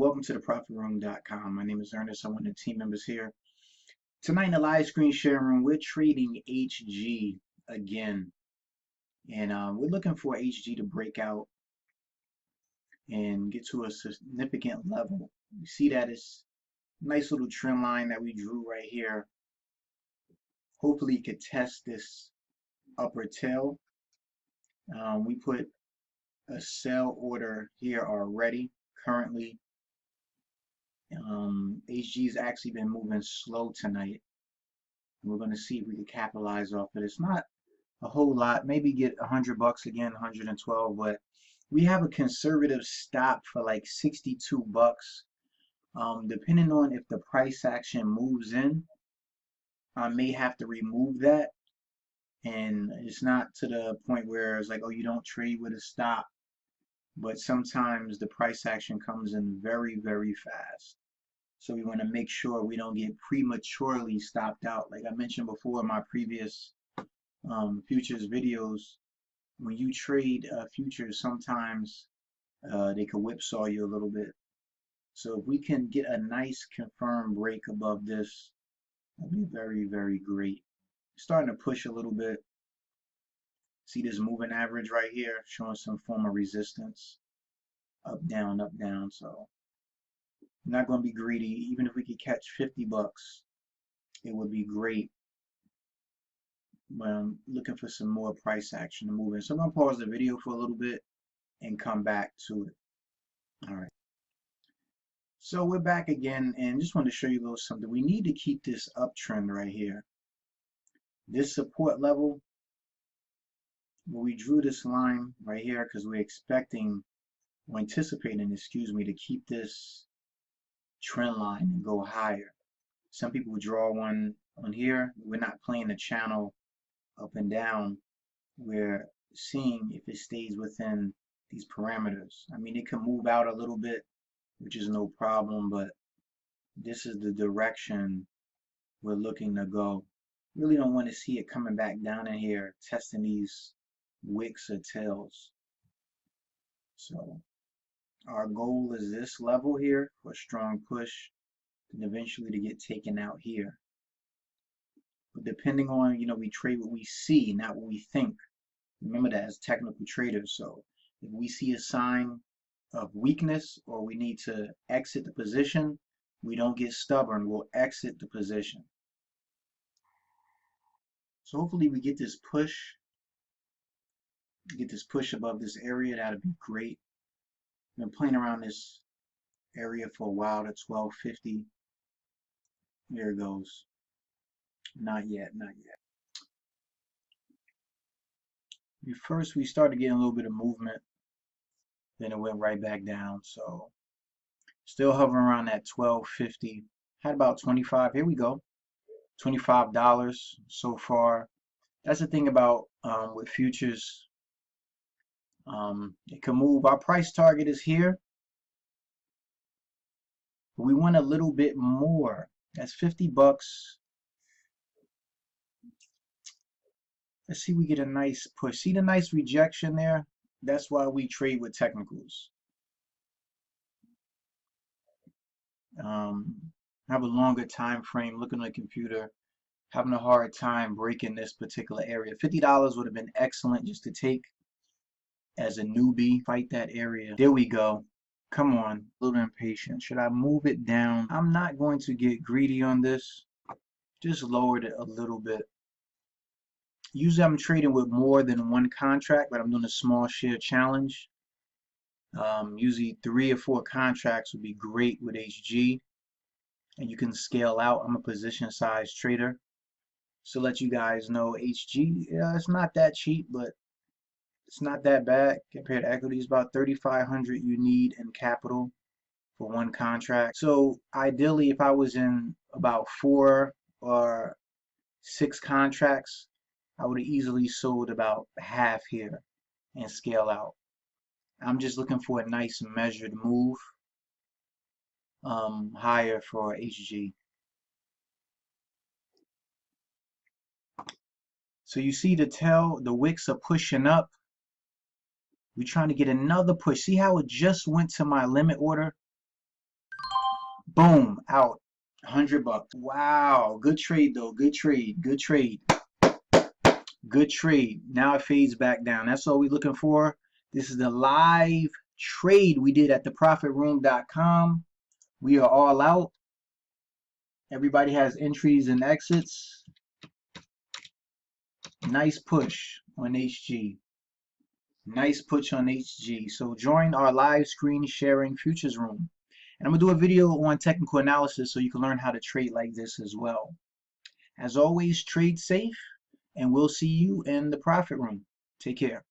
welcome to theprofitroom.com. My name is Ernest. I'm one of the team members here. Tonight in the live screen sharing room, we're trading HG again. And we're looking for HG to break out and get to a significant level. You see that it's a nice little trend line that we drew right here. Hopefully it could test this upper tail. We put a sell order here already. Currently, HG has actually been moving slow tonight. We're going to see if we can capitalize off it. It's not a whole lot, maybe get $100 again, 112, but we have a conservative stop for like $62. Depending on if the price action moves in, I may have to remove that. And it's not to the point where it's like, oh, you don't trade with a stop. But sometimes the price action comes in very, very fast. So we want to make sure we don't get prematurely stopped out. Like I mentioned before in my previous futures videos, when you trade futures, sometimes they can whipsaw you a little bit. So if we can get a nice confirmed break above this, that'd be very, very great. Starting to push a little bit. See this moving average right here showing some form of resistance. Up, down, up, down. So I'm not going to be greedy. Even if we could catch $50, it would be great. But I'm looking for some more price action to move in. So I'm going to pause the video for a little bit and come back to it. All right. So we're back again, and just want to show you a little something. We need to keep this uptrend right here. This support level, well, we drew this line right here because we're expecting or anticipating, excuse me, to keep this trend line and go higher. Some people draw one on here. We're not playing the channel up and down. We're seeing if it stays within these parameters. I mean, it can move out a little bit, which is no problem, but this is the direction we're looking to go. Really don't want to see it coming back down in here, testing these wicks or tails. So our goal is this level here for a strong push, and eventually to get taken out here. But depending on, we trade what we see, not what we think. Remember that as technical traders. So if we see a sign of weakness or we need to exit the position, we don't get stubborn. We'll exit the position. So hopefully we get this push. Get this push above this area. That'd be great. Been playing around this area for a while. To 1250. There it goes. Not yet, not yet. First we started getting a little bit of movement, then it went right back down. So still hovering around that 1250. Had about 25. Here we go. $25 so far. That's the thing about with futures. It can move. Our price target is here. But we want a little bit more. That's $50. Let's see, we get a nice push. See the nice rejection there? That's why we trade with technicals. Have a longer time frame, looking at the computer, having a hard time breaking this particular area. $50 would have been excellent just to take as a newbie. Fight that area. There we go. Come on, a little impatient. Should I move it down? I'm not going to get greedy on this. Just lowered it a little bit. Usually I'm trading with more than one contract, but I'm doing a small share challenge. Usually 3 or 4 contracts would be great with HG, and you can scale out. I'm a position size trader, so let you guys know HG, it's not that cheap, but it's not that bad compared to equity. It's about $3,500 you need in capital for one contract. So ideally, if I was in about 4 or 6 contracts, I would have easily sold about half here and scale out. I'm just looking for a nice measured move higher for HG. So you see the wicks are pushing up. We're trying to get another push. See how it just went to my limit order? Boom, out. 100 bucks. Wow, good trade though. Good trade. Good trade. Good trade. Now it fades back down. That's all we're looking for. This is the live trade we did at theprofitroom.com. We are all out. Everybody has entries and exits. Nice push on HG. Nice push on HG. So join our live screen sharing futures room. And I'm going to do a video on technical analysis so you can learn how to trade like this as well. As always, trade safe, and we'll see you in the profit room. Take care.